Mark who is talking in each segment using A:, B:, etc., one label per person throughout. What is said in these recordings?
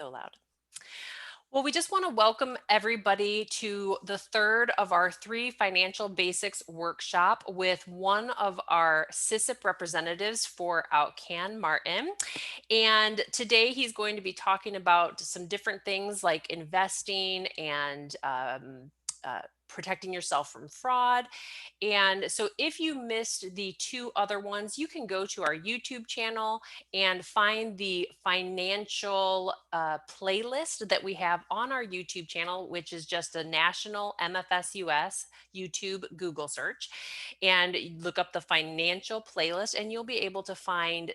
A: So loud. Well, we just want to welcome everybody to the third of our three financial basics workshop with one of our CISIP representatives for Outcan, Martin. And today he's going to be talking about some different things like investing and protecting yourself from fraud. And so if you missed the two other ones, you can go to our YouTube channel and find the financial playlist that we have on our YouTube channel, which is just a national MFSUS YouTube Google search. And look up the financial playlist, and you'll be able to find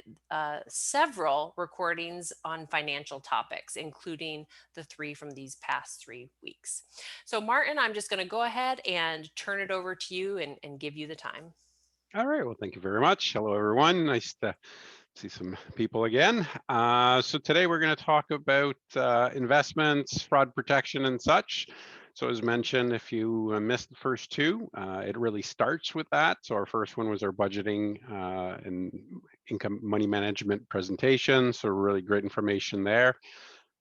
A: several recordings on financial topics, including the three from these past 3 weeks. So, Martin, I'm just going to go ahead and turn it over to you and give you the time.
B: All right. Well, thank you very much. Hello, everyone. Nice to see some people again. So today we're going to talk about investments, fraud protection, and such. So as mentioned, if you missed the first two, it really starts with that. So our first one was our budgeting and income money management presentation. So really great information there.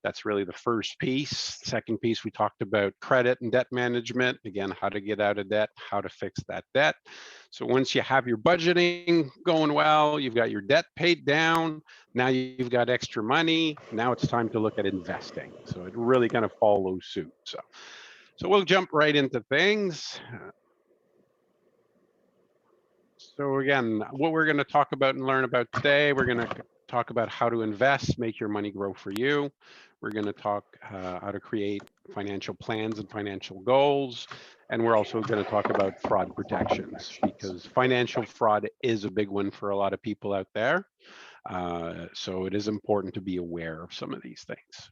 B: That's really the first piece. Second piece, we talked about credit and debt management. Again, how to get out of debt, how to fix that debt. So once you have your budgeting going well, you've got your debt paid down, now you've got extra money, now it's time to look at investing. So it really kind of follows suit. So we'll jump right into things. So again, what we're going to talk about and learn about today, we're going to talk about how to invest, make your money grow for you. We're going to talk how to create financial plans and financial goals. And we're also going to talk about fraud protections, because financial fraud is a big one for a lot of people out there. So it is important to be aware of some of these things.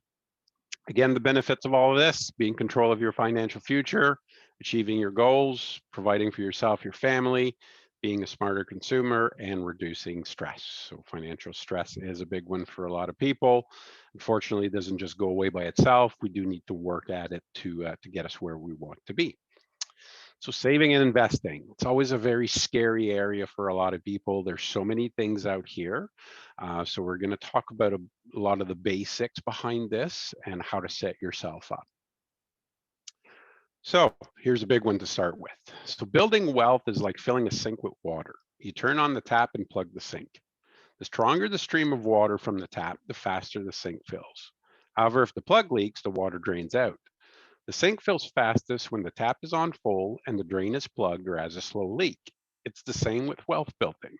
B: Again, the benefits of all of this: being in control of your financial future, achieving your goals, providing for yourself, your family, being a smarter consumer, and reducing stress. So financial stress is a big one for a lot of people. Unfortunately, it doesn't just go away by itself. We do need to work at it to get us where we want to be. So saving and investing, it's always a very scary area for a lot of people. There's so many things out here. So we're going to talk about a lot of the basics behind this and how to set yourself up. So here's a big one to start with. So building wealth is like filling a sink with water. You turn on the tap and plug the sink. The stronger the stream of water from the tap, the faster the sink fills. However, if the plug leaks, the water drains out. The sink fills fastest when the tap is on full and the drain is plugged or has a slow leak. It's the same with wealth building.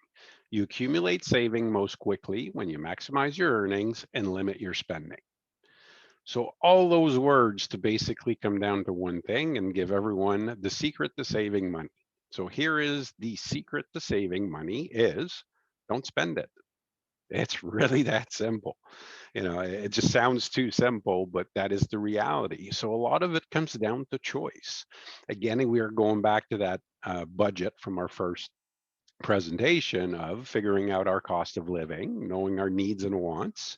B: You accumulate saving most quickly when you maximize your earnings and limit your spending. So all those words to basically come down to one thing and give everyone the secret to saving money. So here is the secret to saving money is don't spend it. It's really that simple. It just sounds too simple, but that is the reality. So a lot of it comes down to choice. Again, we are going back to that budget from our first presentation of figuring out our cost of living, knowing our needs and wants.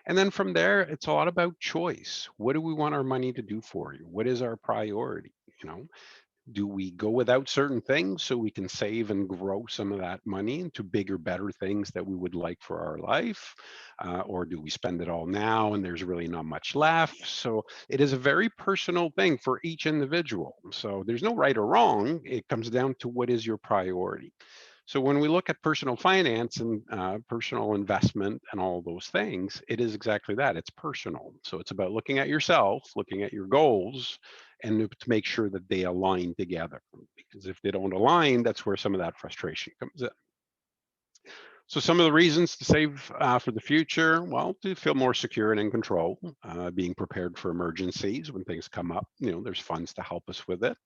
B: And then from there, it's a lot about choice. What do we want our money to do for you? What is our priority? Do we go without certain things so we can save and grow some of that money into bigger, better things that we would like for our life? Or do we spend it all now and there's really not much left? So it is a very personal thing for each individual. So there's no right or wrong. It comes down to what is your priority. So when we look at personal finance and personal investment and all those things, it is exactly that. It's personal. So it's about looking at yourself, looking at your goals, and to make sure that they align together. Because if they don't align, that's where some of that frustration comes in. So some of the reasons to save for the future, well, to feel more secure and in control, being prepared for emergencies when things come up. There's funds to help us with it.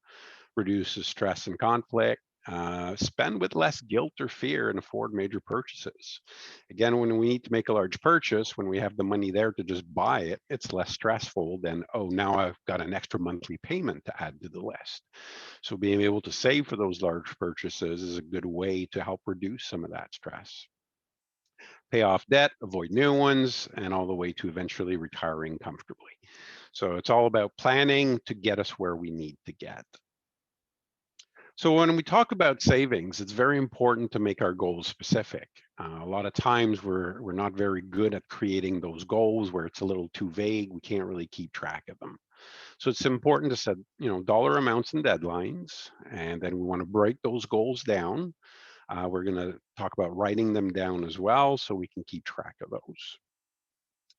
B: Reduces stress and conflict. Spend with less guilt or fear and afford major purchases. Again, when we need to make a large purchase, when we have the money there to just buy it, it's less stressful than, oh, now I've got an extra monthly payment to add to the list. So being able to save for those large purchases is a good way to help reduce some of that stress. Pay off debt, avoid new ones, and all the way to eventually retiring comfortably. So it's all about planning to get us where we need to get. So when we talk about savings, it's very important to make our goals specific. A lot of times we're not very good at creating those goals where it's a little too vague. We can't really keep track of them. So it's important to set, dollar amounts and deadlines, and then we want to break those goals down. We're going to talk about writing them down as well so we can keep track of those.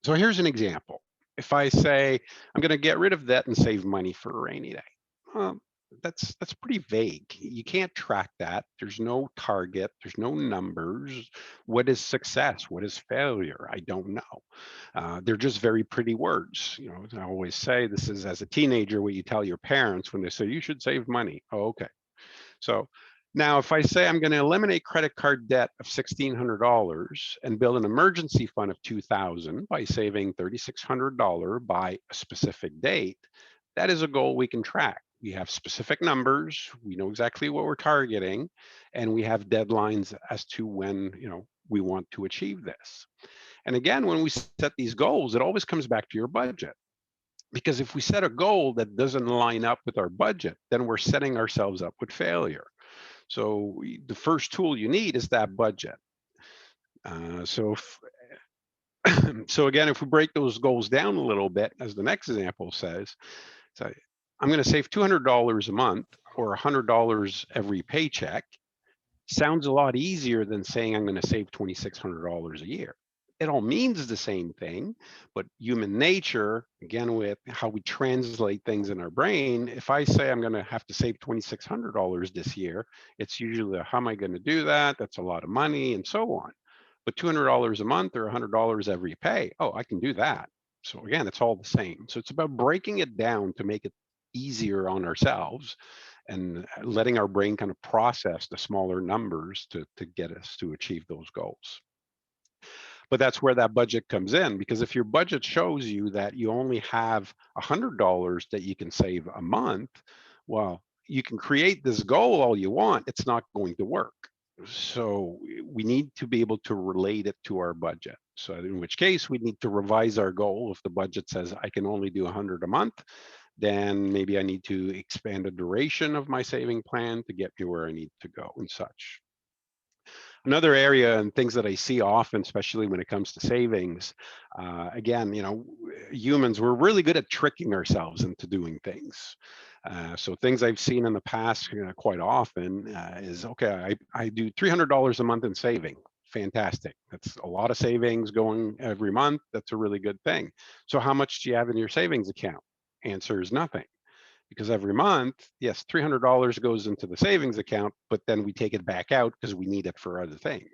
B: So here's an example. If I say I'm going to get rid of debt and save money for a rainy day, well, that's pretty vague. You can't track that. There's no target. There's no numbers. What is success? What is failure? I don't know. They're just very pretty words. I always say this is as a teenager what you tell your parents when they say you should save money. Oh, okay. So now, if I say I'm going to eliminate credit card debt of $1,600 and build an emergency fund of $2,000 by saving $3,600 by a specific date, that is a goal we can track. We have specific numbers, we know exactly what we're targeting, and we have deadlines as to when we want to achieve this. And again, when we set these goals, it always comes back to your budget. Because if we set a goal that doesn't line up with our budget, then we're setting ourselves up with failure. So the first tool you need is that budget. So, so again, if we break those goals down a little bit, as the next example says, so I'm going to save $200 a month or $100 every paycheck. Sounds a lot easier than saying I'm going to save $2,600 a year. It all means the same thing, but human nature, again, with how we translate things in our brain, if I say I'm going to have to save $2,600 this year, it's usually, how am I going to do that? That's a lot of money, and so on. But $200 a month or $100 every pay, oh, I can do that. So again, it's all the same. So it's about breaking it down to make it easier on ourselves and letting our brain kind of process the smaller numbers to get us to achieve those goals. But that's where that budget comes in, because if your budget shows you that you only have $100 that you can save a month, well, you can create this goal all you want, it's not going to work. So we need to be able to relate it to our budget. So in which case we need to revise our goal. If the budget says I can only do 100 a month, then maybe I need to expand the duration of my saving plan to get me where I need to go and such. Another area and things that I see often, especially when it comes to savings, again, humans, we're really good at tricking ourselves into doing things. So things I've seen in the past quite often is, okay, I do $300 a month in saving. Fantastic. That's a lot of savings going every month. That's a really good thing. So how much do you have in your savings account? Answer is nothing, because every month, yes, $300 goes into the savings account, but then we take it back out because we need it for other things.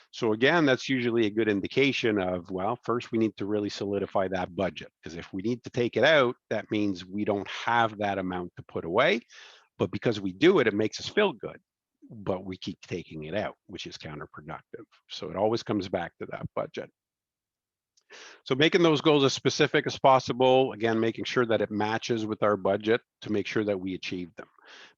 B: So again, that's usually a good indication of, well, first we need to really solidify that budget, because if we need to take it out, that means we don't have that amount to put away. But because we do it, it makes us feel good, but we keep taking it out, which is counterproductive. So it always comes back to that budget. So making those goals as specific as possible, again, making sure that it matches with our budget to make sure that we achieve them.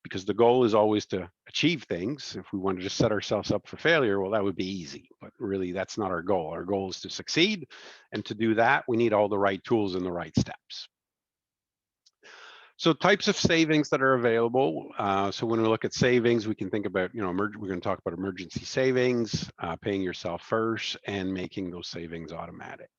B: Because the goal is always to achieve things. If we want to just set ourselves up for failure, well, that would be easy. But really, that's not our goal. Our goal is to succeed. And to do that, we need all the right tools and the right steps. So types of savings that are available. So when we look at savings, we can think about, we're going to talk about emergency savings, paying yourself first, and making those savings automatic.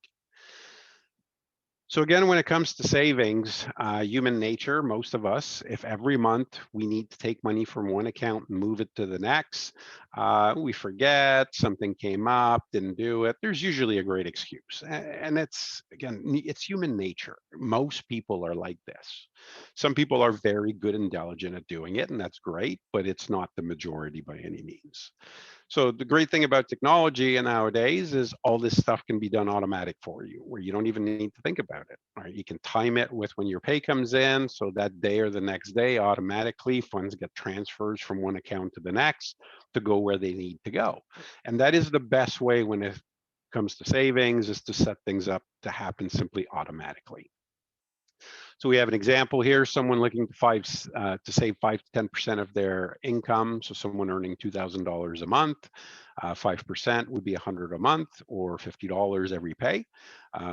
B: So again, when it comes to savings, human nature, most of us, if every month we need to take money from one account and move it to the next, we forget, something came up, didn't do it. There's usually a great excuse. And it's, again, it's human nature. Most people are like this. Some people are very good and diligent at doing it, and that's great, but it's not the majority by any means. So the great thing about technology and nowadays is all this stuff can be done automatic for you, where you don't even need to think about it. Right? You can time it with when your pay comes in, so that day or the next day, automatically funds get transfers from one account to the next to go where they need to go. And that is the best way when it comes to savings, is to set things up to happen simply automatically. So we have an example here, someone looking to save 5 to 10% of their income. So someone earning $2,000 a month. 5% would be 100 a month or $50 every pay,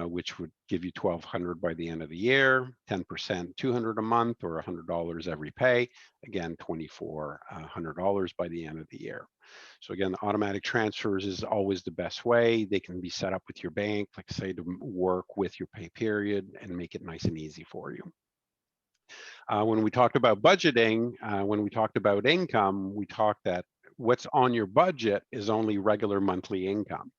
B: which would give you 1,200 by the end of the year. 10%, 200 a month or $100 every pay. Again, $2,400 by the end of the year. So again, automatic transfers is always the best way. They can be set up with your bank, like I say, to work with your pay period and make it nice and easy for you. When we talked about budgeting, when we talked about income, we talked that what's on your budget is only regular monthly income.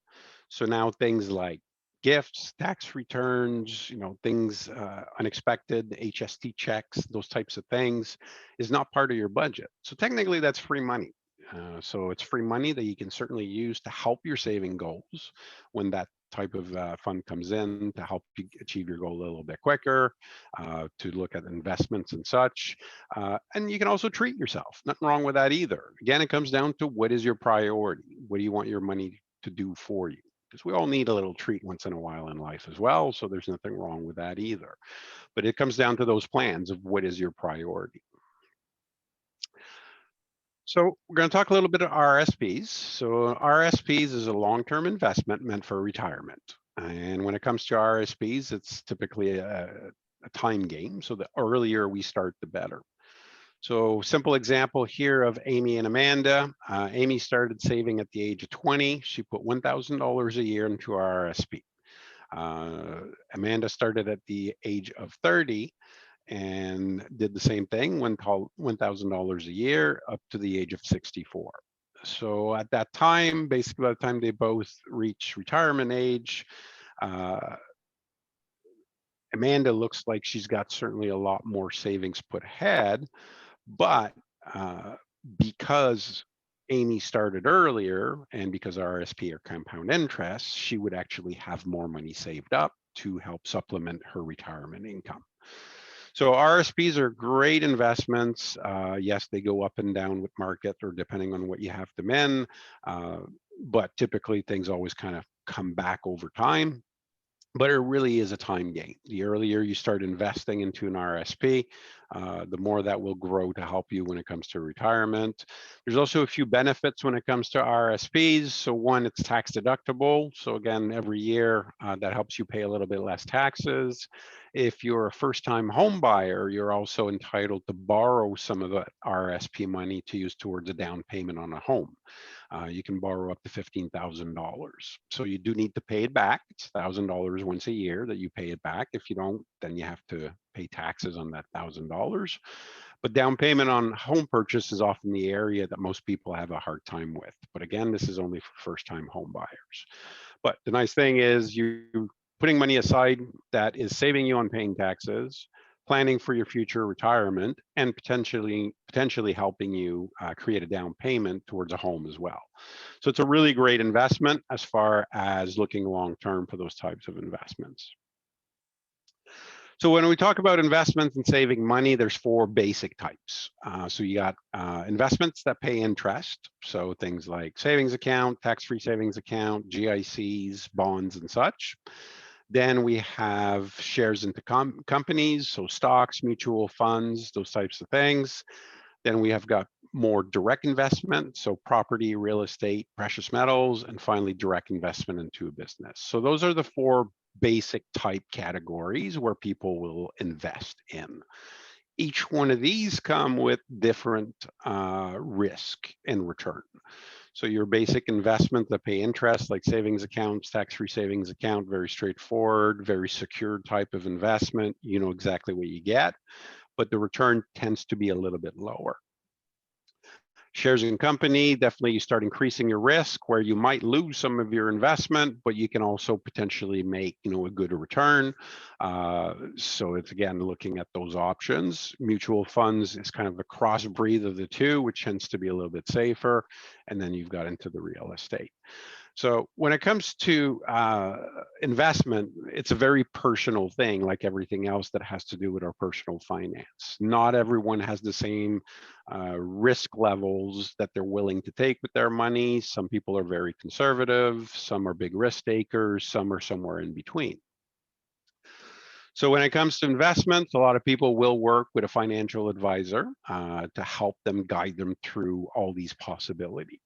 B: So now things like gifts, tax returns, things unexpected, HST checks, those types of things is not part of your budget. So technically that's free money. So it's free money that you can certainly use to help your saving goals when that type of fund comes in to help you achieve your goal a little bit quicker, to look at investments and such. And you can also treat yourself. Nothing wrong with that either. Again, it comes down to what is your priority? What do you want your money to do for you? Because we all need a little treat once in a while in life as well. So there's nothing wrong with that either. But it comes down to those plans of what is your priority. So we're going to talk a little bit of RSPs. So RSPs is a long-term investment meant for retirement. And when it comes to RSPs, it's typically a time game. So the earlier we start, the better. So simple example here of Amy and Amanda. Amy started saving at the age of 20. She put $1,000 a year into RRSP. Amanda started at the age of 30 and did the same thing, $1,000 a year up to the age of 64. So at that time, basically by the time they both reach retirement age, uh, Amanda looks like she's got certainly a lot more savings put ahead, but uh, because Amy started earlier and because RSP are compound interest, she would actually have more money saved up to help supplement her retirement income. So RSPs are great investments. Yes, they go up and down with market or depending on what you have them in, but typically things always kind of come back over time. But it really is a time game. The earlier you start investing into an RSP, the more that will grow to help you when it comes to retirement. There's also a few benefits when it comes to RSPs. So one, it's tax deductible. So again, every year that helps you pay a little bit less taxes. If you're a first-time home buyer, you're also entitled to borrow some of the RSP money to use towards a down payment on a home. You can borrow up to $15,000. So you do need to pay it back. It's $1,000 once a year that you pay it back. If you don't, then you have to pay taxes on that $1,000. But down payment on home purchase is often the area that most people have a hard time with. But again, this is only for first-time home buyers. But the nice thing is you putting money aside that is saving you on paying taxes, planning for your future retirement, and potentially helping you create a down payment towards a home as well. So it's a really great investment as far as looking long term for those types of investments. So when we talk about investments and saving money, there's four basic types. So you got investments that pay interest. So things like savings account, tax-free savings account, GICs, bonds, and such. Then we have shares into companies, so stocks, mutual funds, those types of things. Then we have got more direct investment, so property, real estate, precious metals, and finally direct investment into a business. So those are the four basic type categories where people will invest in. Each one of these come with different risk and return. So your basic investment that pay interest, like savings accounts, tax-free savings account, very straightforward, very secure type of investment. You know exactly what you get, but the return tends to be a little bit lower. Shares in company, definitely you start increasing your risk where you might lose some of your investment, but you can also potentially make, a good return. So it's again, looking at those options. Mutual funds is kind of a cross breed of the two, which tends to be a little bit safer. And then you've got into the real estate. So when it comes to investment, it's a very personal thing, like everything else that has to do with our personal finance. Not everyone has the same risk levels that they're willing to take with their money. Some people are very conservative, some are big risk takers, some are somewhere in between. So when it comes to investments, a lot of people will work with a financial advisor to help them guide them through all these possibilities.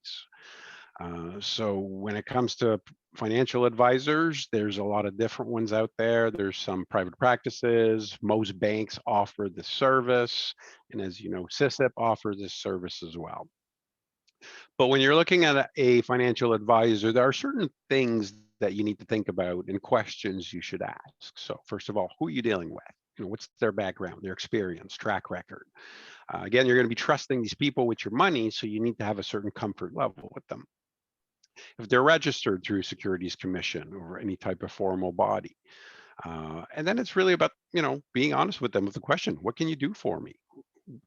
B: So when it comes to financial advisors, there's a lot of different ones out there. There's some private practices. Most banks offer this service. And as you know, SISIP offers this service as well. But when you're looking at a financial advisor, there are certain things that you need to think about and questions you should ask. So first of all, who are you dealing with? What's their background, their experience, track record? Again, you're going to be trusting these people with your money, so you need to have a certain comfort level with them. If they're registered through Securities Commission or any type of formal body, and then it's really about being honest with them with the question: What can you do for me?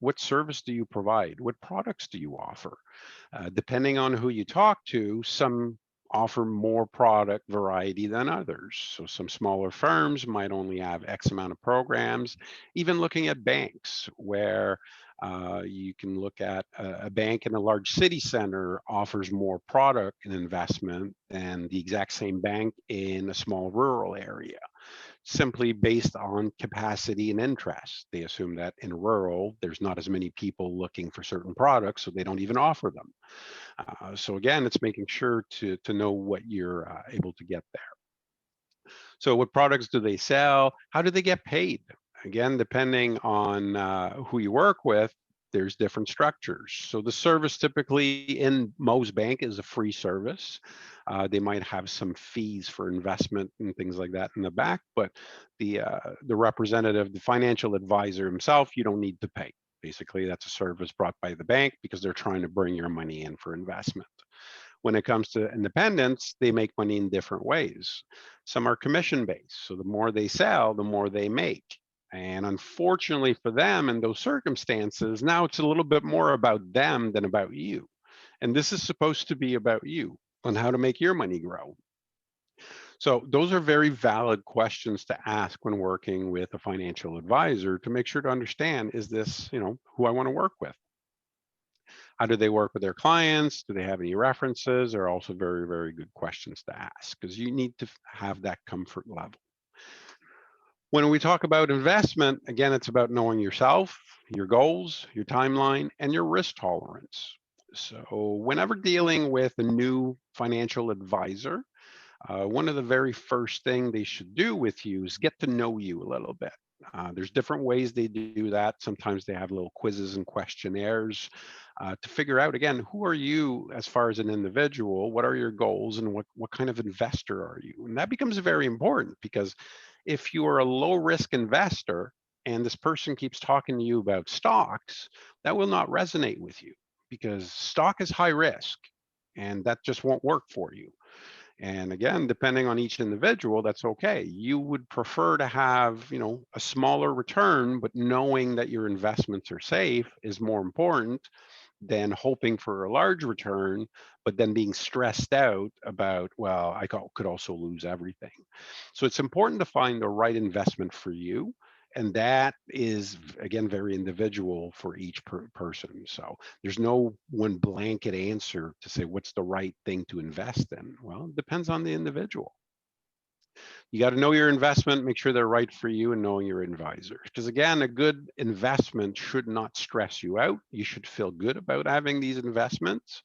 B: What service do you provide? What products do you offer? Depending on who you talk to, some offer more product variety than others. So some smaller firms might only have X amount of programs. Even looking at banks, where you can look at a bank in a large city center offers more product and investment than the exact same bank in a small rural area, simply based on capacity and interest. They assume that in rural, there's not as many people looking for certain products, so they don't even offer them. So again, it's making sure to know what you're able to get there. So what products do they sell? How do they get paid? Again, depending on who you work with, there's different structures. So the service typically in most bank is a free service. They might have some fees for investment and things like that in the back, but the representative, the financial advisor himself, you don't need to pay. Basically, that's a service brought by the bank because they're trying to bring your money in for investment. When it comes to independents, they make money in different ways. Some are commission based. So the more they sell, the more they make. And unfortunately for them in those circumstances, now it's a little bit more about them than about you. And this is supposed to be about you on how to make your money grow. So those are very valid questions to ask when working with a financial advisor to make sure to understand, is this, who I want to work with? How do they work with their clients? Do they have any references? Are also very, very good questions to ask because you need to have that comfort level. When we talk about investment, again, it's about knowing yourself, your goals, your timeline, and your risk tolerance. So, whenever dealing with a new financial advisor, one of the very first thing they should do with you is get to know you a little bit. There's different ways they do that. Sometimes they have little quizzes and questionnaires to figure out, again, who are you as far as an individual? What are your goals, and what kind of investor are you? And that becomes very important because if you are a low risk investor and this person keeps talking to you about stocks, that will not resonate with you because stock is high risk and that just won't work for you. And again, depending on each individual, that's okay. You would prefer to have, a smaller return, but knowing that your investments are safe is more important than hoping for a large return, but then being stressed out about, well, could also lose everything. So it's important to find the right investment for you. And that is, again, very individual for each person. So there's no one blanket answer to say what's the right thing to invest in. Well, it depends on the individual. You got to know your investment, make sure they're right for you, and knowing your advisor. Because again, a good investment should not stress you out. You should feel good about having these investments.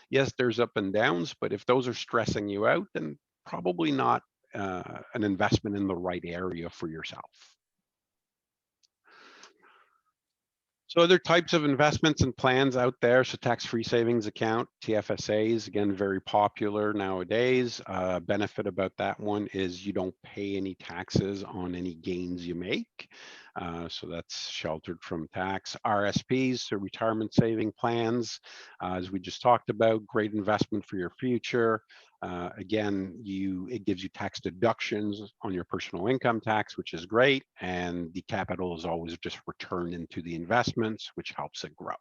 B: Yes, there's up and downs, but if those are stressing you out, then probably not an investment in the right area for yourself. So other types of investments and plans out there. So tax-free savings account, TFSAs, again, very popular nowadays. Benefit about that one is you don't pay any taxes on any gains you make. So that's sheltered from tax. RSPs, so retirement saving plans, as we just talked about, great investment for your future. Again, it gives you tax deductions on your personal income tax, which is great. And the capital is always just returned into the investments, which helps it grow.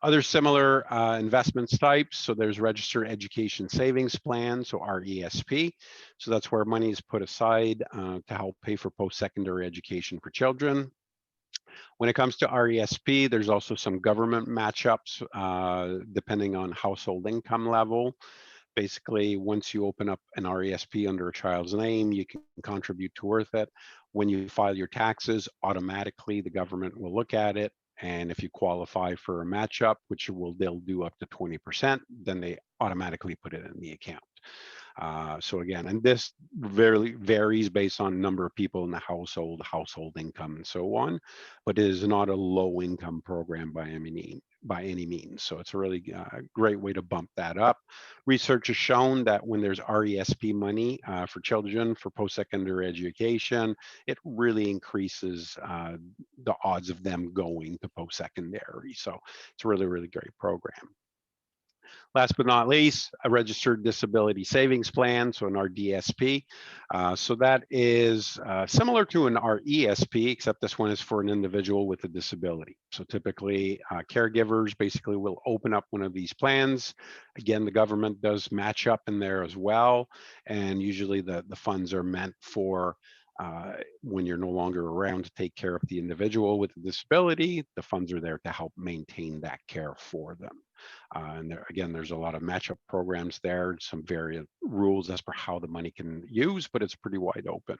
B: Other similar investments types. So there's registered education savings plan, so RESP. So that's where money is put aside to help pay for post-secondary education for children. When it comes to RESP, there's also some government matchups depending on household income level. Basically, once you open up an RESP under a child's name, you can contribute towards it. When you file your taxes, automatically the government will look at it And if you qualify for a match up, which they'll do up to 20%, then they automatically put it in the account. So again, and this very varies based on number of people in the household income, and so on. But it is not a low income program by any means. So it's a really great way to bump that up. Research has shown that when there's RESP money for children for post-secondary education, it really increases the odds of them going to post-secondary. So it's a really, really great program. Last but not least, a registered disability savings plan, so an RDSP. So that is similar to an RESP, except this one is for an individual with a disability. So typically, caregivers basically will open up one of these plans. Again, the government does match up in there as well, and usually the funds are meant for when you're no longer around to take care of the individual with a disability. The funds are there to help maintain that care for them. And there, again, there's a lot of matchup programs there, some various rules as per how the money can use, but it's pretty wide open.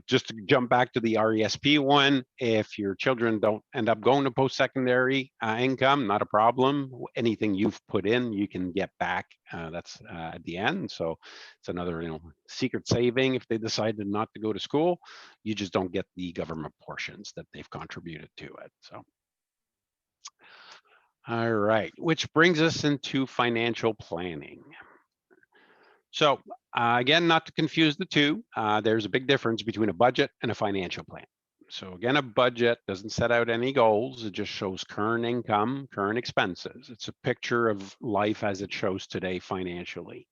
B: Just to jump back to the RESP one, if your children don't end up going to post-secondary income, not a problem. Anything you've put in, you can get back. That's at the end. So it's another, secret saving. If they decided not to go to school, you just don't get the government portions that they've contributed to it. So. All right, which brings us into financial planning. So again, not to confuse the two, there's a big difference between a budget and a financial plan. So again, a budget doesn't set out any goals. It just shows current income, current expenses. It's a picture of life as it shows today financially.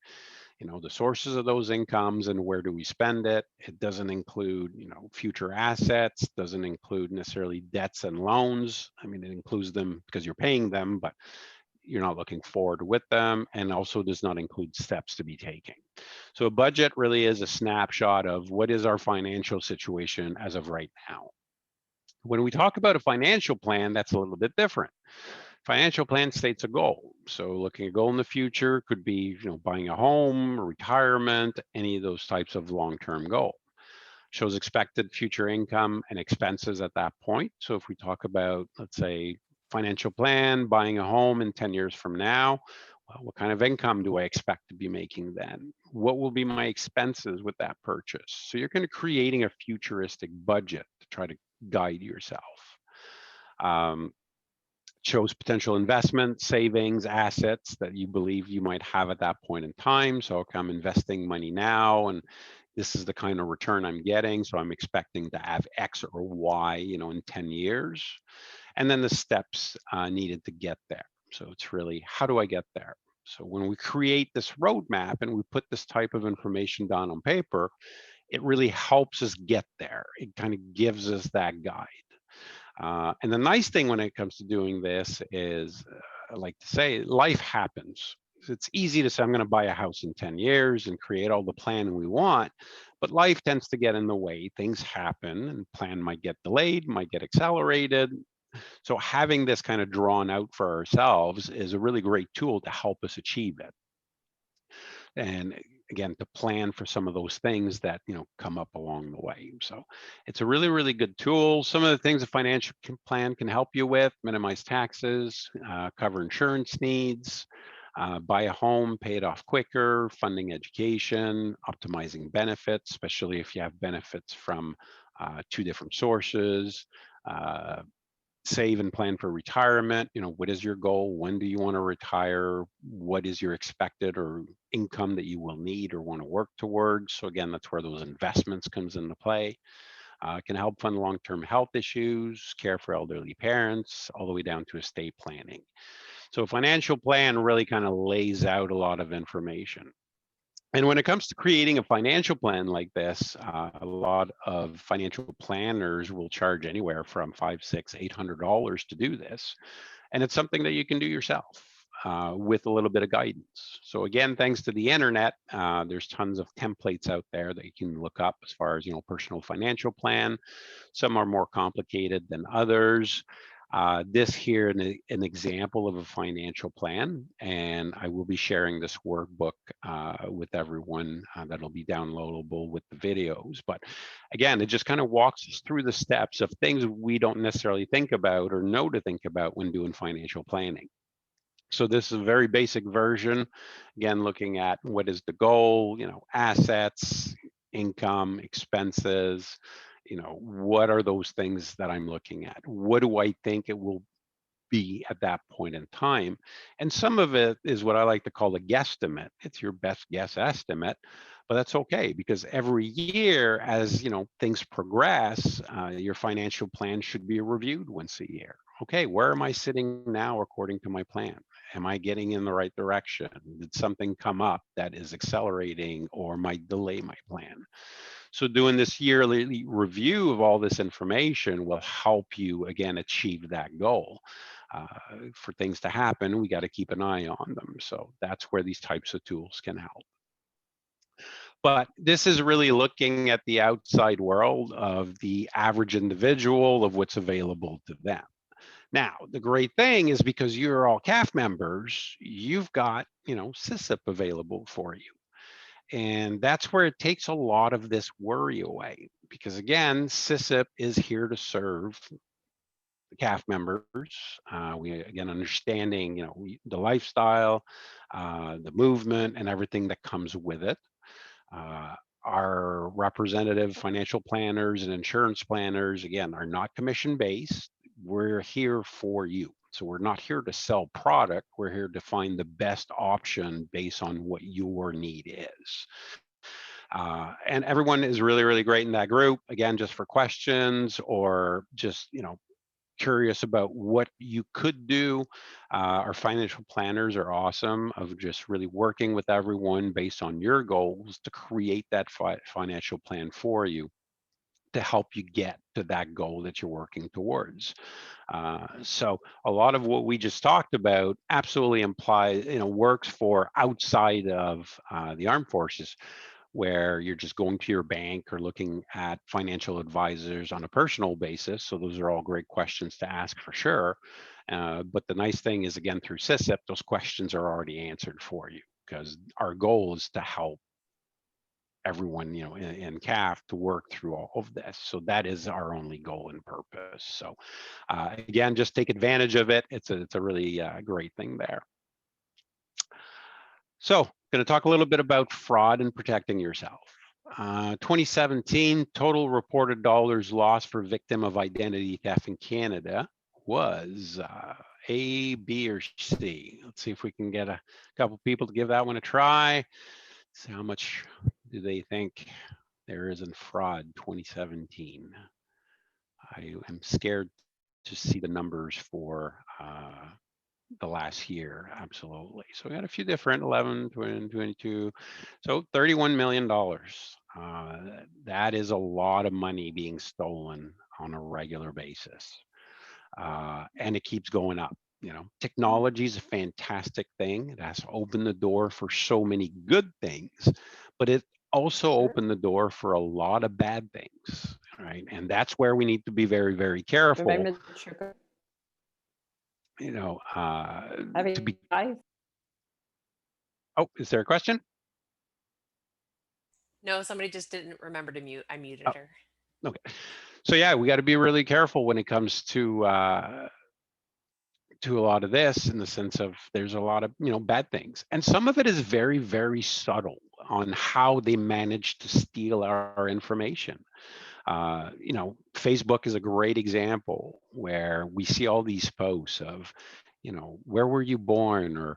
B: The sources of those incomes and where do we spend it. It doesn't include, future assets, doesn't include necessarily debts and loans. I mean, it includes them because you're paying them, but you're not looking forward with them, and also does not include steps to be taken. So a budget really is a snapshot of what is our financial situation as of right now. When we talk about a financial plan, that's a little bit different. Financial plan states a goal. So looking at a goal in the future could be, buying a home, retirement, any of those types of long-term goal. Shows expected future income and expenses at that point. So if we talk about, let's say, financial plan, buying a home in 10 years from now, well, what kind of income do I expect to be making then? What will be my expenses with that purchase? So you're kind of creating a futuristic budget to try to guide yourself. Shows potential investment, savings, assets that you believe you might have at that point in time. So I'm investing money now, and this is the kind of return I'm getting. So I'm expecting to have X or Y, in 10 years. And then the steps needed to get there. So it's really, how do I get there? So when we create this roadmap and we put this type of information down on paper, it really helps us get there. It kind of gives us that guide. And the nice thing when it comes to doing this is, I like to say, life happens. It's easy to say, I'm going to buy a house in 10 years and create all the plan we want, but life tends to get in the way. Things happen and plan might get delayed, might get accelerated. So having this kind of drawn out for ourselves is a really great tool to help us achieve it. And again, to plan for some of those things that come up along the way. So it's a really, really good tool. Some of the things a financial plan can help you with: minimize taxes, cover insurance needs, buy a home, pay it off quicker, funding education, optimizing benefits, especially if you have benefits from two different sources. Save and plan for retirement. What is your goal? When do you want to retire? What is your expected or income that you will need or want to work towards? So again, that's where those investments comes into play. Can help fund long-term health issues, care for elderly parents, all the way down to estate planning. So a financial plan really kind of lays out a lot of information. And when it comes to creating a financial plan like this, a lot of financial planners will charge anywhere from $500, $600, $800 to do this. And it's something that you can do yourself with a little bit of guidance. So again, thanks to the internet, there's tons of templates out there that you can look up as far as, personal financial plan. Some are more complicated than others. This here an example of a financial plan, and I will be sharing this workbook with everyone that'll be downloadable with the videos. But again, it just kind of walks us through the steps of things we don't necessarily think about or know to think about when doing financial planning. So this is a very basic version. Again, looking at what is the goal, assets, income, expenses, what are those things that I'm looking at? What do I think it will be at that point in time? And some of it is what I like to call a guesstimate. It's your best guess estimate, but that's okay because every year, as things progress, your financial plan should be reviewed once a year. Okay, where am I sitting now according to my plan? Am I getting in the right direction? Did something come up that is accelerating or might delay my plan? So doing this yearly review of all this information will help you again achieve that goal. Uh, for things to happen, we got to keep an eye on them. So that's where these types of tools can help. But this is really looking at the outside world of the average individual of what's available to them. Now, the great thing is because you're all CAF members, you've got, SISIP available for you. And that's where it takes a lot of this worry away. Because again, SISIP is here to serve the CAF members. We again understanding, the lifestyle, the movement, and everything that comes with it. Uh, our representative financial planners and insurance planners, again, are not commission based. We're here for you. So we're not here to sell product. We're here to find the best option based on what your need is. And everyone is really, really great in that group. Again, just for questions or just, curious about what you could do. Our financial planners are awesome of just really working with everyone based on your goals to create that financial plan for you to help you get to that goal that you're working towards. So a lot of what we just talked about absolutely implies, works for outside of the armed forces, where you're just going to your bank or looking at financial advisors on a personal basis. So those are all great questions to ask for sure. But the nice thing is, again, through SISIP, those questions are already answered for you because our goal is to help everyone, in CAF to work through all of this. So that is our only goal and purpose. So again, just take advantage of it. It's a really great thing there. So going to talk a little bit about fraud and protecting yourself. 2017 total reported dollars lost for victim of identity theft in Canada was A, B, or C. Let's see if we can get a couple people to give that one a try. See how much do they think there is in fraud 2017. I am scared to see the numbers for the last year. Absolutely. So we got a few different 11, 20, 22. So $31 million. That is a lot of money being stolen on a regular basis. And it keeps going up. Technology is a fantastic thing. It has opened the door for so many good things, but it also opened the door for a lot of bad things, right? And that's where we need to be very, very careful, to be. Oh, is there a question?
A: No, somebody just didn't remember to mute. I muted
B: Oh,
A: her.
B: okay. So yeah, we got to be really careful when it comes to a lot of this, in the sense of there's a lot of bad things, and some of it is very, very subtle on how they manage to steal our information. Facebook is a great example where we see all these posts of, where were you born, or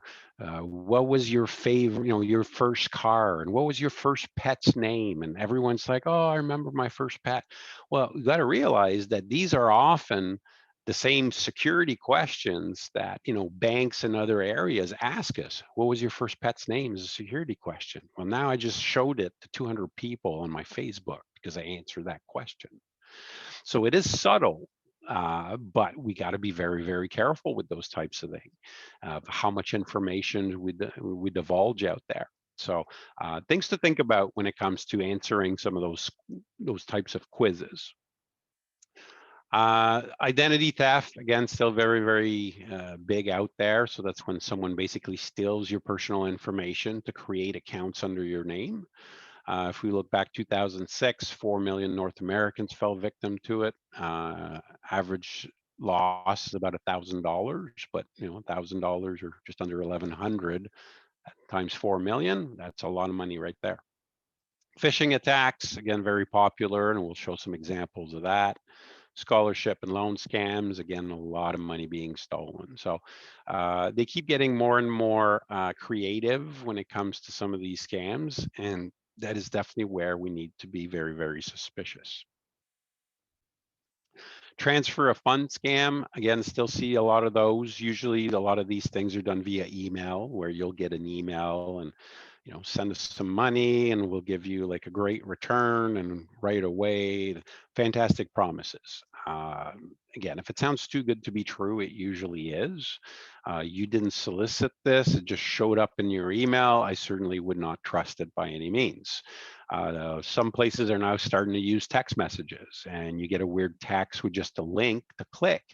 B: what was your favorite, your first car, and what was your first pet's name, and everyone's like, oh, I remember my first pet. Well, you got to realize that these are often the same security questions that banks and other areas ask us. What was your first pet's name is a security question. Well, now I just showed it to 200 people on my Facebook because I answered that question. So it is subtle, but we got to be very, very careful with those types of things, how much information we divulge out there. So things to think about when it comes to answering some of those types of quizzes. Identity theft, again, still very, very big out there. So that's when someone basically steals your personal information to create accounts under your name. If we look back 2006, 4 million North Americans fell victim to it. Average loss is about $1,000, but $1,000 or just under 1,100 times 4 million, that's a lot of money right there. Phishing attacks, again, very popular, and we'll show some examples of that. Scholarship and loan scams, again, a lot of money being stolen. So they keep getting more and more creative when it comes to some of these scams, and that is definitely where we need to be very, very suspicious. Transfer of fund scam, again, still see a lot of those. Usually a lot of these things are done via email, where you'll get an email and send us some money and we'll give you like a great return and right away. Fantastic promises. Again, if it sounds too good to be true, it usually is. You didn't solicit this, it just showed up in your email. I certainly would not trust it by any means. Some places are now starting to use text messages, and you get a weird text with just a link to click.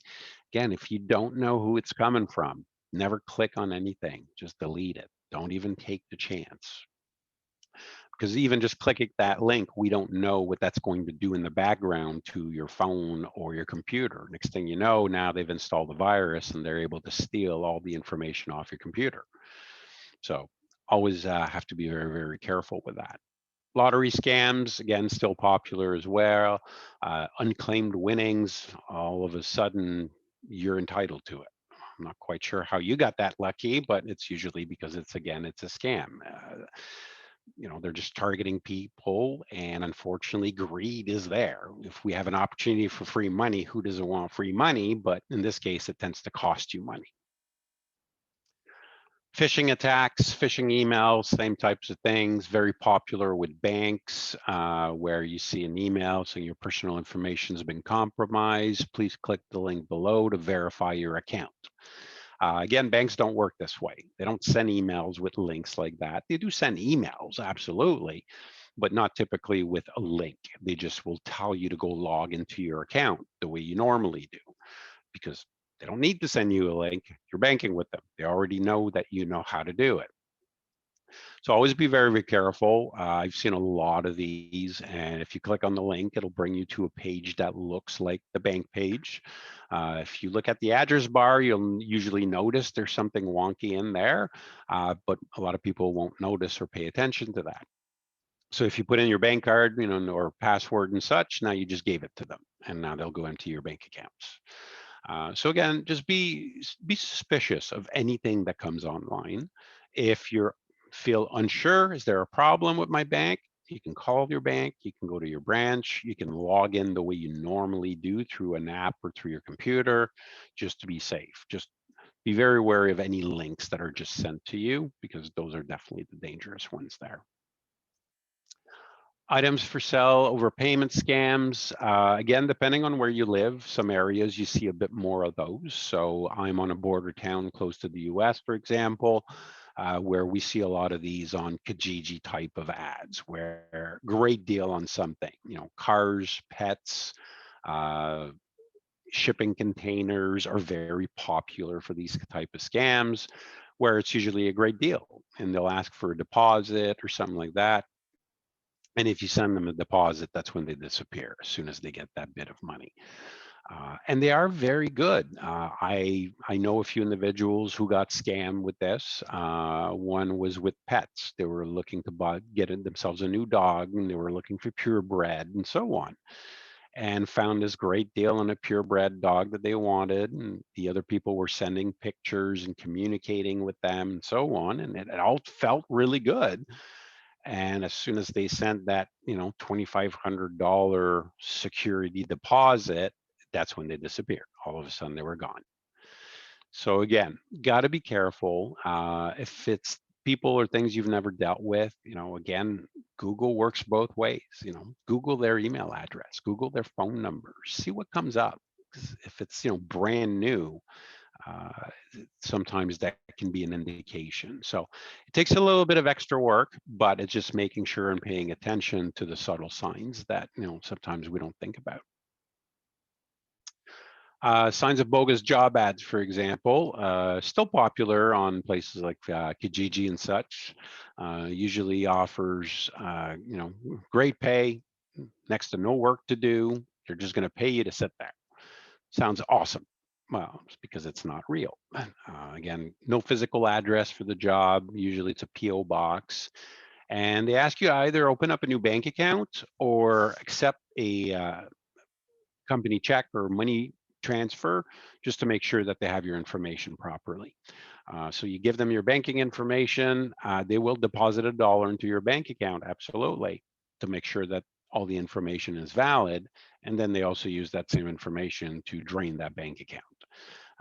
B: Again, if you don't know who it's coming from, never click on anything, just delete it. Don't even take the chance. Because even just clicking that link, we don't know what that's going to do in the background to your phone or your computer. Next thing you know, now they've installed the virus and they're able to steal all the information off your computer. So always have to be very, very careful with that. Lottery scams, again, still popular as well. Unclaimed winnings, all of a sudden you're entitled to it. I'm not quite sure how you got that lucky, but it's usually because it's a scam. They're just targeting people, and unfortunately greed is there. If we have an opportunity for free money, who doesn't want free money? But in this case, it tends to cost you money. Phishing attacks, phishing emails, same types of things, very popular with banks, where you see an email saying your personal information has been compromised. Please click the link below to verify your account. Again, banks don't work this way. They don't send emails with links like that. They do send emails, absolutely, but not typically with a link. They just will tell you to go log into your account the way you normally do, because they don't need to send you a link. You're banking with them. They already know that you know how to do it. So always be very, very careful. I've seen a lot of these, and if you click on the link, it'll bring you to a page that looks like the bank page. If you look at the address bar, you'll usually notice there's something wonky in there, but a lot of people won't notice or pay attention to that. So if you put in your bank card, or password and such, now you just gave it to them, and now they'll go into your bank accounts. So again, just be suspicious of anything that comes online. If you feel unsure, is there a problem with my bank? You can call your bank, you can go to your branch, you can log in the way you normally do through an app or through your computer, just to be safe. Just be very wary of any links that are just sent to you, because those are definitely the dangerous ones there. Items for sale, overpayment scams. Again, depending on where you live, some areas you see a bit more of those. So I'm on a border town close to the US, for example, where we see a lot of these on Kijiji type of ads, where great deal on something, cars, pets, uh, shipping containers are very popular for these type of scams, where it's usually a great deal and they'll ask for a deposit or something like that. And if you send them a deposit, that's when they disappear as soon as they get that bit of money. And they are very good. I know a few individuals who got scammed with this. One was with pets. They were looking to get themselves a new dog, and they were looking for purebred and so on, and found this great deal on a purebred dog that they wanted. And the other people were sending pictures and communicating with them and so on. And it all felt really good. And as soon as they sent that, $2,500 security deposit, that's when they disappeared. All of a sudden, they were gone. So again, got to be careful. If it's people or things you've never dealt with, again, Google works both ways. Google their email address, Google their phone number, see what comes up. 'Cause if it's brand new, uh, sometimes that can be an indication. So it takes a little bit of extra work, but it's just making sure and paying attention to the subtle signs that sometimes we don't think about. Signs of bogus job ads, for example, still popular on places like Kijiji and such. Usually offers, great pay, next to no work to do. They're just going to pay you to sit there. Sounds awesome. Well, it's because it's not real. Again, no physical address for the job. Usually it's a PO box. And they ask you either open up a new bank account or accept a company check or money transfer just to make sure that they have your information properly. So you give them your banking information, they will deposit $1 into your bank account, absolutely, to make sure that all the information is valid. And then they also use that same information to drain that bank account.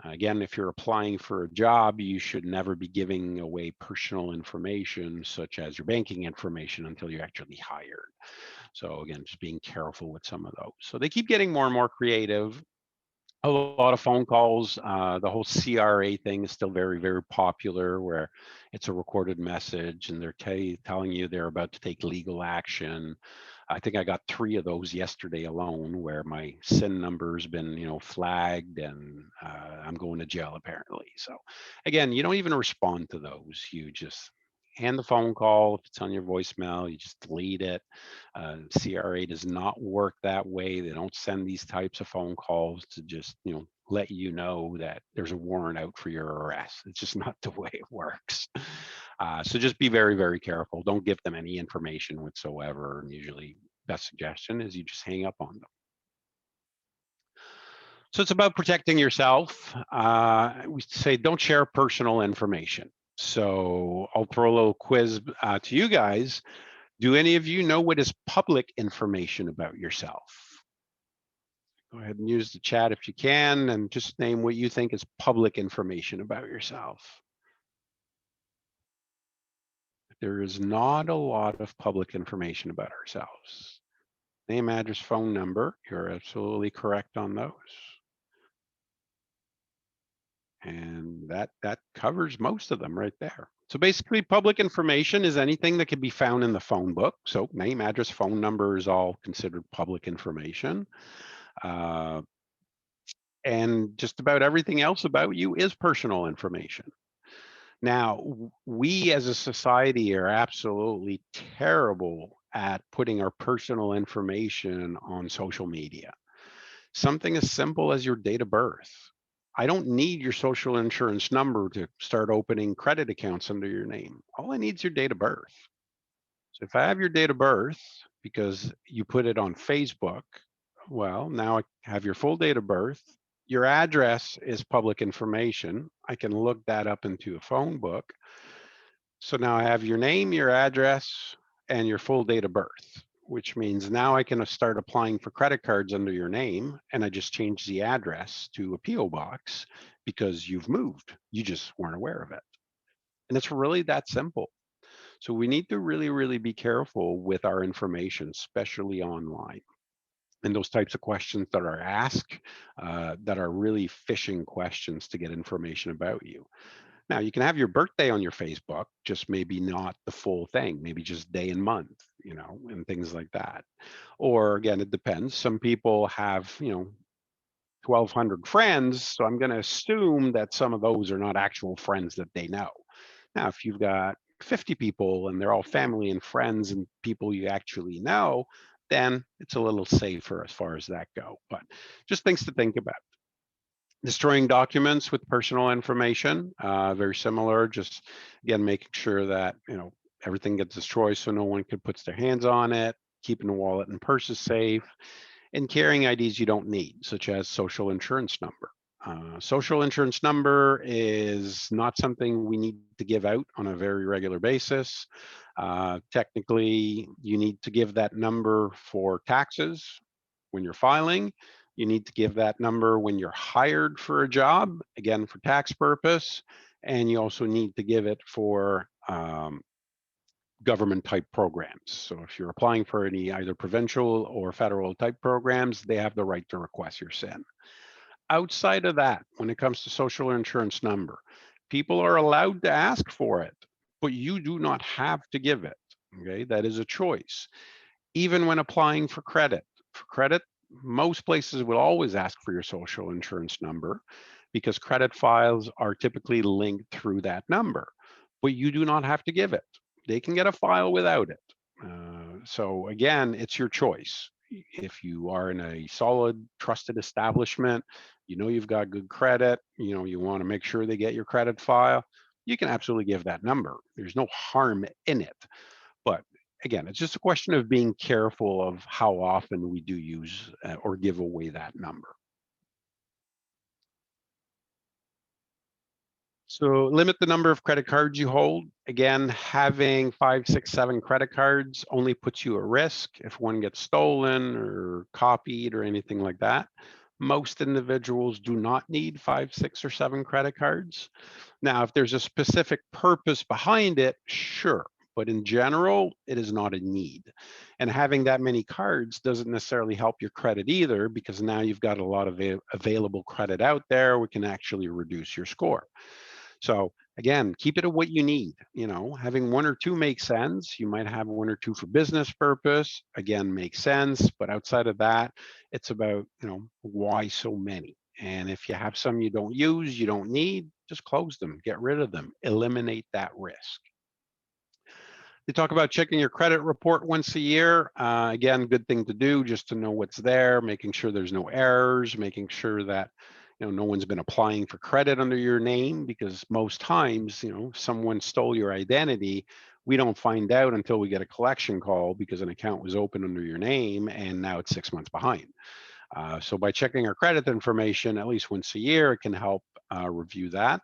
B: Again, if you're applying for a job, you should never be giving away personal information such as your banking information until you're actually hired. So again, just being careful with some of those. So they keep getting more and more creative. A lot of phone calls. The whole CRA thing is still very, very popular, where it's a recorded message and they're telling you they're about to take legal action. I think I got 3 of those yesterday alone, where my SIN number's been, flagged, and I'm going to jail apparently. So, again, you don't even respond to those. You just hand the phone call. If it's on your voicemail, you just delete it. CRA does not work that way. They don't send these types of phone calls to just, let you know that there's a warrant out for your arrest. It's just not the way it works. So just be very, very careful. Don't give them any information whatsoever. And usually, best suggestion is you just hang up on them. So it's about protecting yourself. We say don't share personal information. So I'll throw a little quiz to you guys. Do any of you know what is public information about yourself? Go ahead and use the chat if you can, and just name what you think is public information about yourself. There is not a lot of public information about ourselves. Name, address, phone number. You're absolutely correct on those. And that covers most of them right there. So basically, public information is anything that can be found in the phone book. So name, address, phone number is all considered public information. Uh, and just about everything else about you is personal information. Now, we as a society are absolutely terrible at putting our personal information on social media. Something as simple as your date of birth. I don't need your social insurance number to start opening credit accounts under your name. All I need is your date of birth. So if I have your date of birth because you put it on Facebook, well, now I have your full date of birth. Your address is public information. I can look that up into a phone book. So now I have your name, your address, and your full date of birth, which means now I can start applying for credit cards under your name. And I just changed the address to a PO box because you've moved. You just weren't aware of it. And it's really that simple. So we need to really, really be careful with our information, especially online. And those types of questions that are asked that are really phishing questions to get information about you. Now, you can have your birthday on your Facebook, just maybe not the full thing, maybe just day and month, and things like that. Or again, it depends. Some people have, 1,200 friends. So I'm going to assume that some of those are not actual friends that they know. Now, if you've got 50 people and they're all family and friends and people you actually know, then it's a little safer as far as that go. But just things to think about. Destroying documents with personal information, very similar. Just again, making sure that everything gets destroyed so no one could put their hands on it. Keeping the wallet and purses safe, and carrying IDs you don't need, such as social insurance number. Social insurance number is not something we need to give out on a very regular basis. Technically, you need to give that number for taxes when you're filing. You need to give that number when you're hired for a job, again, for tax purpose. And you also need to give it for government type programs. So if you're applying for any either provincial or federal type programs, they have the right to request your SIN. Outside of that, when it comes to social insurance number, people are allowed to ask for it, but you do not have to give it. Okay, that is a choice. Even when applying for credit, Most places will always ask for your social insurance number because credit files are typically linked through that number, but you do not have to give it. They can get a file without it. So again, it's your choice. If you are in a solid, trusted establishment, you know you've got good credit, you know you want to make sure they get your credit file, you can absolutely give that number. There's no harm in it. But again, it's just a question of being careful of how often we do use or give away that number. So limit the number of credit cards you hold. Again, having five, six, seven credit cards only puts you at risk if one gets stolen or copied or anything like that. Most individuals do not need five, six, or seven credit cards. Now, if there's a specific purpose behind it, sure. But in general, it is not a need. And having that many cards doesn't necessarily help your credit either, because now you've got a lot of available credit out there. We can actually reduce your score. So again, keep it at what you need. You know, having one or two makes sense. You might have one or two for business purpose. Again, makes sense. But outside of that, it's about, why so many? And if you have some you don't use, you don't need, just close them, get rid of them, eliminate that risk. They talk about checking your credit report once a year. Again, good thing to do just to know what's there, making sure there's no errors, making sure that no one's been applying for credit under your name, because most times, someone stole your identity. We don't find out until we get a collection call because an account was open under your name and now it's 6 months behind. So by checking our credit information at least once a year, it can help review that.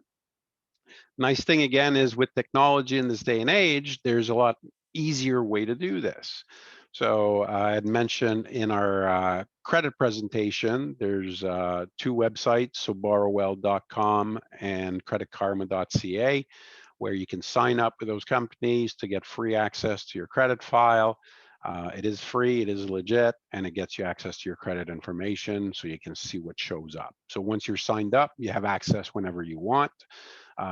B: Nice thing again is with technology in this day and age, there's a lot easier way to do this. So I had mentioned in our credit presentation, there's two websites, so borrowwell.com and creditkarma.ca, where you can sign up with those companies to get free access to your credit file. It is free, it is legit, and it gets you access to your credit information so you can see what shows up. So once you're signed up, you have access whenever you want.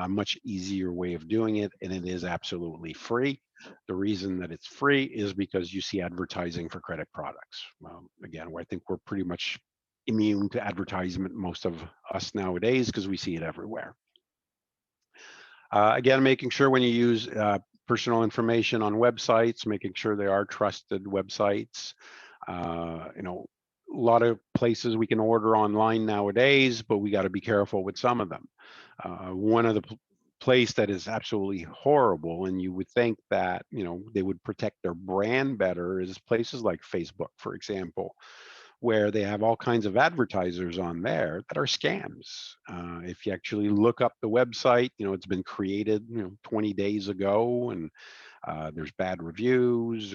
B: Much easier way of doing it, and it is absolutely free. The reason that it's free is because you see advertising for credit products. Again, I think we're pretty much immune to advertisement, most of us nowadays, because we see it everywhere. Again, making sure when you use personal information on websites, making sure they are trusted websites. A lot of places we can order online nowadays, but we got to be careful with some of them. One of the place that is absolutely horrible, and you would think that they would protect their brand better, is places like Facebook, for example, where they have all kinds of advertisers on there that are scams. If you actually look up the website, it's been created 20 days ago, and there's bad reviews,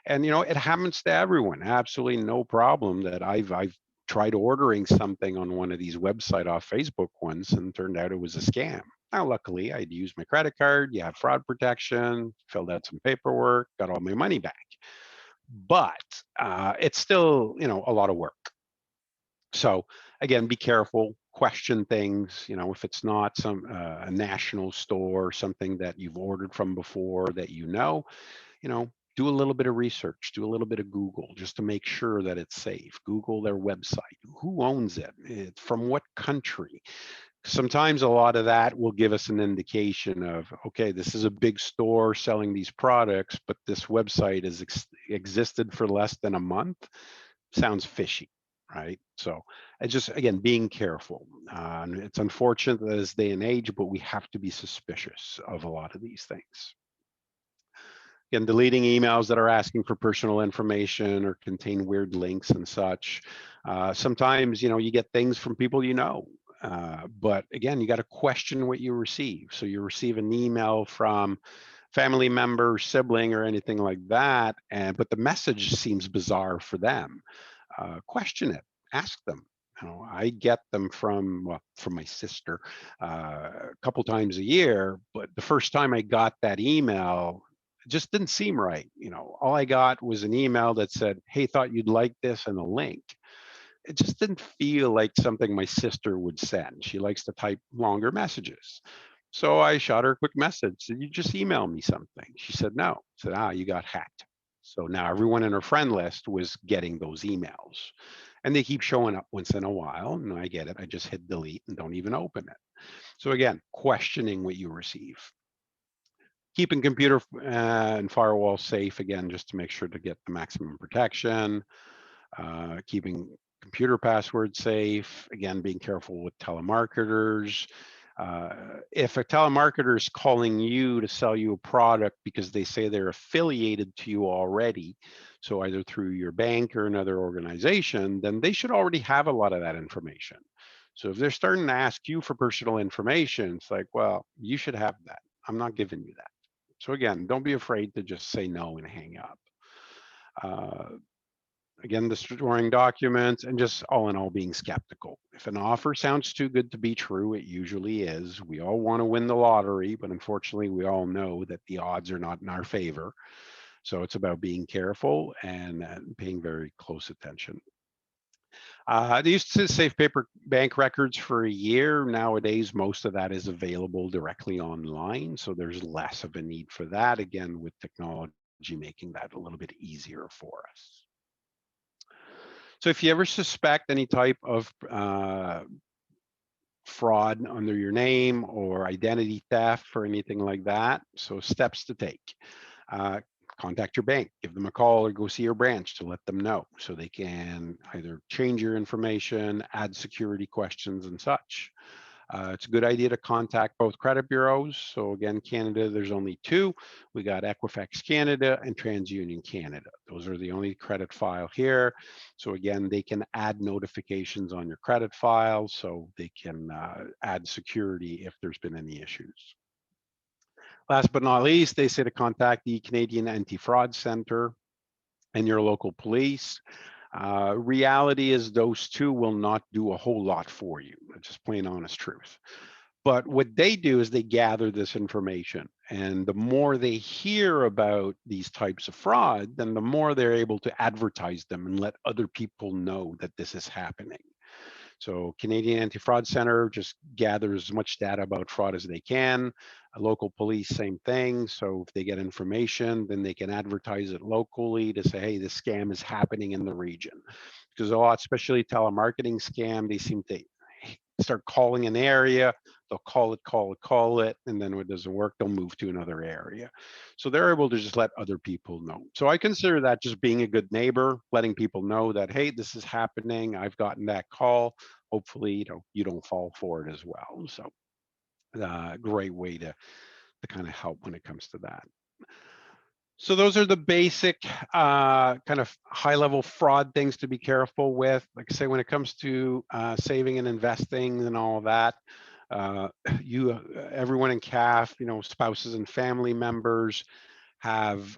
B: and it happens to everyone. Absolutely no problem that I've tried ordering something on one of these website off Facebook once, and turned out it was a scam. Now, luckily, I'd used my credit card. You have fraud protection, filled out some paperwork, got all my money back. But it's still, a lot of work. So again, be careful, question things. If it's not a national store, something that you've ordered from before that you know, do a little bit of research, do a little bit of Google just to make sure that it's safe. Google their website. Who owns it? It's from what country? Sometimes a lot of that will give us an indication of, okay, this is a big store selling these products, but this website has existed for less than a month. Sounds fishy, right? So it's just, again, being careful. It's unfortunate that this day and age, but we have to be suspicious of a lot of these things. Again, deleting emails that are asking for personal information or contain weird links and such. Sometimes, you get things from people but again, you got to question what you receive. So you receive an email from family member, sibling, or anything like that, but the message seems bizarre for them. Question it, ask them. I get them from my sister a couple times a year, but the first time I got that email, it just didn't seem right. All I got was an email that said, "Hey, thought you'd like this," and a link. It just didn't feel like something my sister would send. She likes to type longer messages. So I shot her a quick message. Did you just email me something? She said, no. I said, you got hacked. So now everyone in her friend list was getting those emails. And they keep showing up once in a while. And I get it. I just hit delete and don't even open it. So again, questioning what you receive. Keeping computer and firewall safe, again, just to make sure to get the maximum protection. Keeping computer passwords safe, again, being careful with telemarketers. If a telemarketer is calling you to sell you a product because they say they're affiliated to you already, so either through your bank or another organization, then they should already have a lot of that information. So if they're starting to ask you for personal information, it's like, well, you should have that. I'm not giving you that. So again, don't be afraid to just say no and hang up. Uh, Again, destroying documents and just all in all being skeptical. If an offer sounds too good to be true, it usually is. We all want to win the lottery, but unfortunately, we all know that the odds are not in our favor. So it's about being careful and paying very close attention. They used to save paper bank records for a year. Nowadays, most of that is available directly online. So there's less of a need for that, again, with technology making that a little bit easier for us. So if you ever suspect any type of fraud under your name or identity theft or anything like that, so steps to take. Uh, Contact your bank, give them a call or go see your branch to let them know so they can either change your information, add security questions and such. It's a good idea to contact both credit bureaus. So again, Canada, there's only two. We got Equifax Canada and TransUnion Canada. Those are the only credit file here. So again, they can add notifications on your credit file so they can add security if there's been any issues. Last but not least, they say to contact the Canadian Anti-Fraud Center and your local police. Reality is those two will not do a whole lot for you. It's just plain honest truth. But what they do is they gather this information. And the more they hear about these types of fraud, then the more they're able to advertise them and let other people know that this is happening. So Canadian Anti-Fraud Center just gathers as much data about fraud as they can. Local police, same thing. So if they get information, then they can advertise it locally to say, hey, this scam is happening in the region. Because a lot, especially telemarketing scam, they seem to start calling an area, they'll call it, and then when it doesn't work, they'll move to another area. So they're able to just let other people know. So I consider that just being a good neighbor, letting people know that, hey, this is happening. I've gotten that call. Hopefully, you don't fall for it as well. So great way to kind of help when it comes to that. So those are the basic kind of high level fraud things to be careful with. Like I say, when it comes to saving and investing and all of that, uh, everyone in CAF, spouses and family members have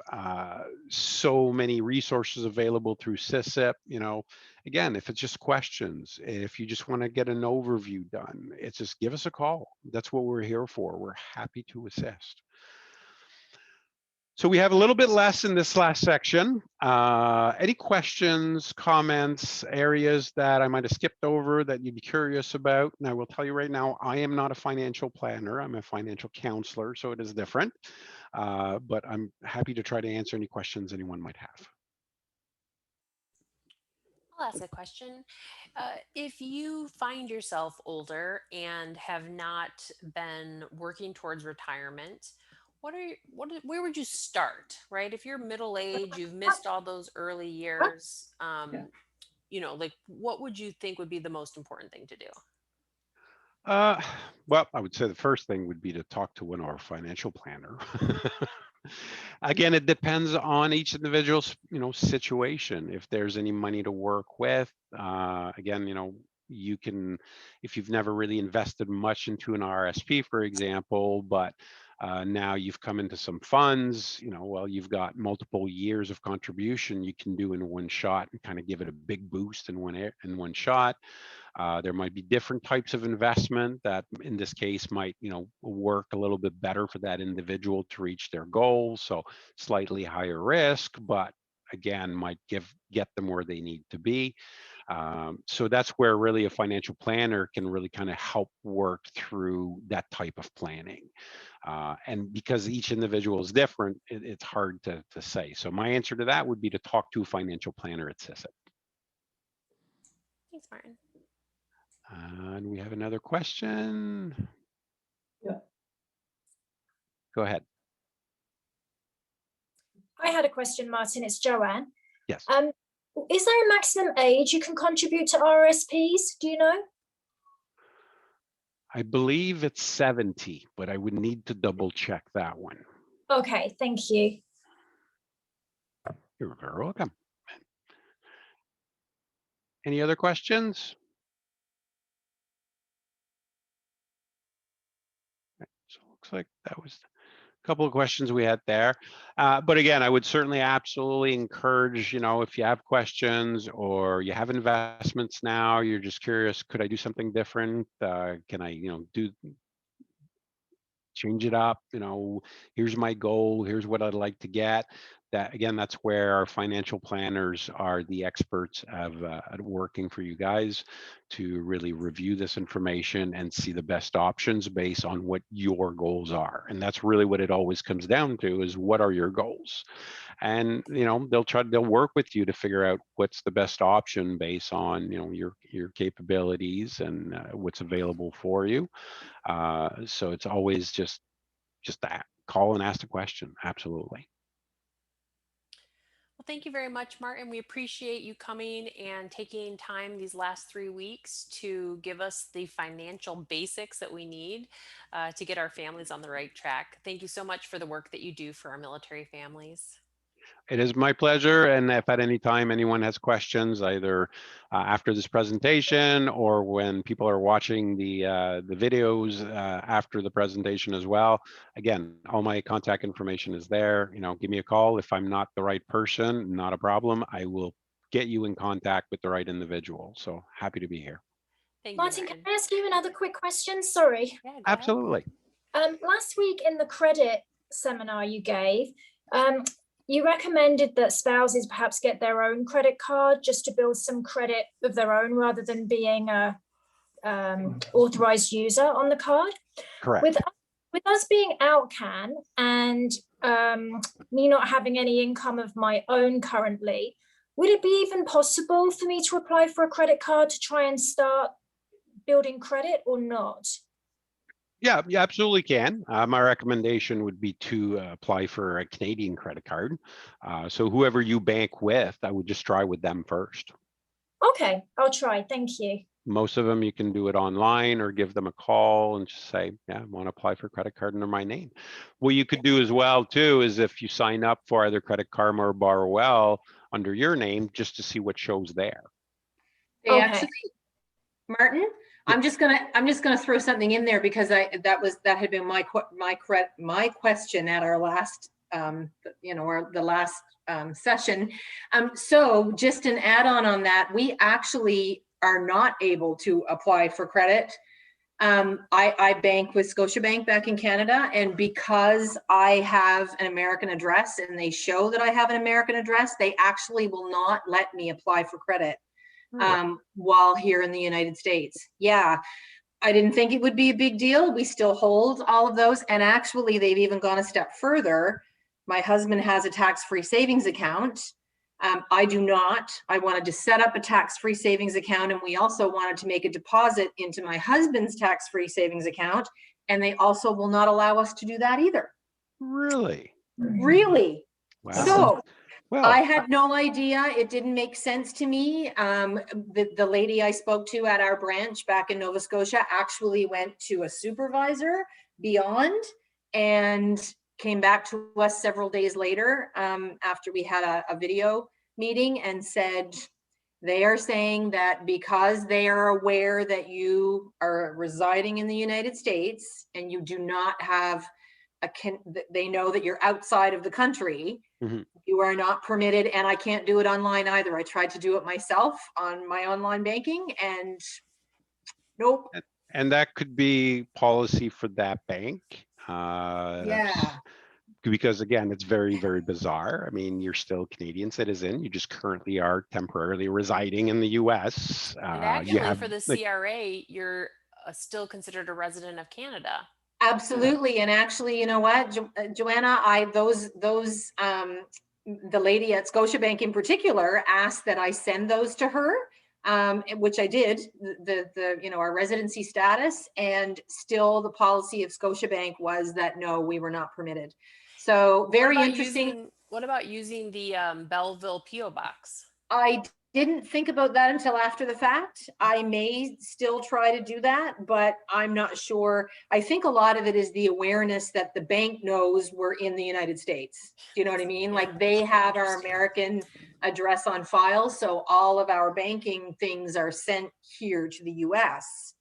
B: so many resources available through SISIP. Again, if it's just questions, if you just want to get an overview done, it's just give us a call. That's what we're here for. We're happy to assist. So we have a little bit less in this last section. Any questions, comments, areas that I might have skipped over that you'd be curious about? And I will tell you right now, I am not a financial planner. I'm a financial counselor, so it is different. But I'm happy to try to answer any questions anyone might have.
A: I'll ask a question. If you find yourself older and have not been working towards retirement, where would you start, right? If you're middle age, you've missed all those early years, like what would you think would be the most important thing to do?
B: Uh, well, I would say the first thing would be to talk to one of our financial planner. Again, it depends on each individual's, situation. If there's any money to work with, again, you can, if you've never really invested much into an RSP, for example, but now you've come into some funds, well, you've got multiple years of contribution you can do in one shot and kind of give it a big boost in one shot. There might be different types of investment that in this case might, work a little bit better for that individual to reach their goals. So slightly higher risk, but again, might get them where they need to be. So that's where really a financial planner can really kind of help work through that type of planning. And because each individual is different, it's hard to say. So my answer to that would be to talk to a financial planner at CISIP.
A: Thanks, Martin.
B: And we have another question.
C: Yeah.
B: Go ahead.
C: I had a question, Martin. It's Joanne.
B: Yes.
C: Is there a maximum age you can contribute to RRSPs? Do you know?
B: I believe it's 70, but I would need to double check that one.
C: Okay, thank you.
B: You're very welcome. Any other questions? So it looks like that was a couple of questions we had there. But again, I would certainly absolutely encourage, if you have questions or you have investments now, you're just curious, could I do something different? Can I, change it up? Here's my goal, here's what I'd like to get. That again, that's where our financial planners are the experts of at working for you guys to really review this information and see the best options based on what your goals are. And that's really what it always comes down to, is what are your goals? And they'll work with you to figure out what's the best option based on your capabilities and what's available for you. So it's always just that, call and ask the question. Absolutely.
A: Well, thank you very much, Martin. We appreciate you coming and taking time these last 3 weeks to give us the financial basics that we need to get our families on the right track. Thank you so much for the work that you do for our military families.
B: It is my pleasure. And if at any time anyone has questions, either after this presentation or when people are watching the videos after the presentation as well, again, all my contact information is there. Give me a call. If I'm not the right person, not a problem. I will get you in contact with the right individual. So happy to be here.
A: Thank you,
C: Martin, can
A: Martin.
C: I ask you another quick question? Sorry.
A: Yeah, go ahead.
B: Absolutely.
C: Last week in the credit seminar you gave, you recommended that spouses perhaps get their own credit card just to build some credit of their own rather than being a authorized user on the card.
B: Correct.
C: With us being outcan and me not having any income of my own currently, would it be even possible for me to apply for a credit card to try and start building credit or not?
B: Yeah, you absolutely can. My recommendation would be to apply for a Canadian credit card. So whoever you bank with, I would just try with them first.
C: Okay, I'll try. Thank you.
B: Most of them, you can do it online or give them a call and just say, yeah, I want to apply for a credit card under my name. What you could do as well, too, is if you sign up for either Credit Karma or Borrowell under your name, just to see what shows there.
D: They
C: Okay.
D: actually, Martin, I'm just gonna throw something in there because that had been my question at our last the last session. So just an add-on on that, we actually are not able to apply for credit. I bank with Scotiabank back in Canada, and because I have an American address and they show that I have an American address, they actually will not let me apply for credit while here in the United States. Yeah, I didn't think it would be a big deal. We still hold all of those. And actually, they've even gone a step further. My husband has a tax-free savings account. I do not. I wanted to set up a tax-free savings account, and we also wanted to make a deposit into my husband's tax-free savings account, and they also will not allow us to do that either.
B: Really?
D: Really?
B: Wow.
D: So
B: Well,
D: I had no idea. It didn't make sense to me. The lady I spoke to at our branch back in Nova Scotia actually went to a supervisor beyond and came back to us several days later after we had a video meeting and said, they are saying that because they are aware that you are residing in the United States and you do not have they know that you're outside of the country, you are not permitted, and I can't do it online either. I tried to do it myself on my online banking and nope.
B: And that could be policy for that bank.
D: Yeah.
B: because again, it's very, very bizarre. I mean, you're still a Canadian citizen. You just currently are temporarily residing in the US.
A: And
B: You
A: actually,
B: have
A: for the
B: like,
A: CRA, you're still considered a resident of Canada.
D: Absolutely. And actually, you know what, Joanna, the lady at Scotiabank in particular asked that I send those to her, which I did, our residency status, and still the policy of Scotiabank was that no, we were not permitted. So very interesting.
A: What about using the Belleville PO box?
D: I didn't think about that until after the fact. I may still try to do that, but I'm not sure. I think a lot of it is the awareness that the bank knows we're in the United States. Do you know what I mean?
A: Yeah,
D: like they have our American address on file, so all of our banking things are sent here to the US.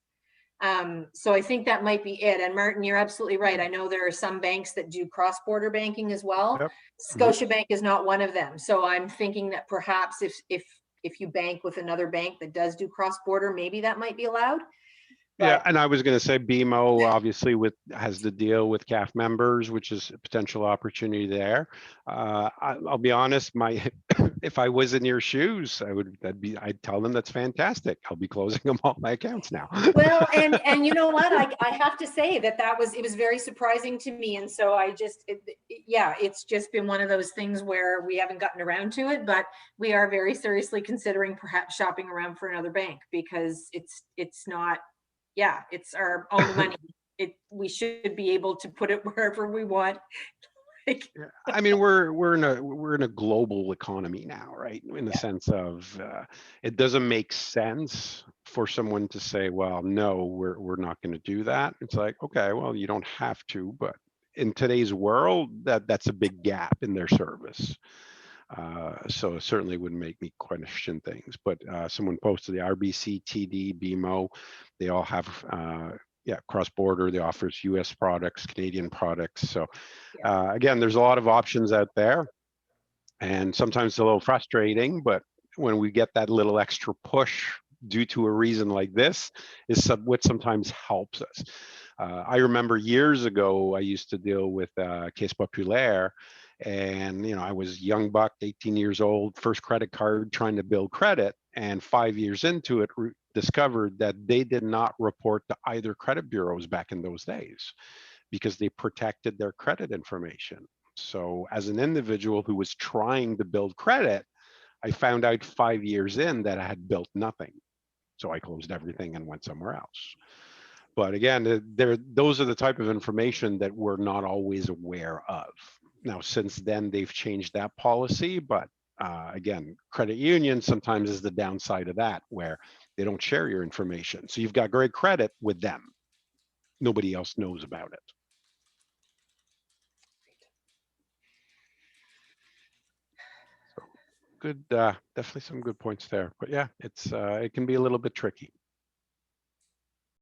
D: So I think that might be it. And Martin, you're absolutely right. I know there are some banks that do cross-border banking as well.
B: yep.
D: Scotiabank is not one of them. So I'm thinking that perhaps if you bank with another bank that does do cross-border, maybe that might be allowed.
B: Yeah,
D: But
B: and I was going to say BMO obviously has the deal with CAF members, which is a potential opportunity there. I'll be honest, if I was in your shoes, I'd tell them that's fantastic. I'll be closing them all my accounts now.
D: well, and you know what, I have to say it was very surprising to me, and so it's just been one of those things where we haven't gotten around to it, but we are very seriously considering perhaps shopping around for another bank, because it's not. Yeah, it's our own money. We should be able to put it wherever we want. Like,
B: I mean, we're in a global economy now, right? In the sense of it doesn't make sense for someone to say, "Well, no, we're not going to do that." It's like, okay, well, you don't have to, but in today's world, that's a big gap in their service. So it certainly would make me question things. But someone posted the RBC, TD, BMO, they all have cross-border. They offers US products, Canadian products. So again, there's a lot of options out there, and sometimes it's a little frustrating, but when we get that little extra push due to a reason like this is what sometimes helps us. I remember years ago, I used to deal with Caisse Populaire, and I was young buck, 18 years old, first credit card, trying to build credit, and 5 years into it, discovered that they did not report to either credit bureaus back in those days because they protected their credit information. So as an individual who was trying to build credit, I found out 5 years in that I had built nothing. So I closed everything and went somewhere else. But again, those are the type of information that we're not always aware of. Now, since then, they've changed that policy, but again, credit union sometimes is the downside of that, where they don't share your information. So you've got great credit with them. Nobody else knows about it. So good, definitely some good points there. But yeah, it can be a little bit tricky.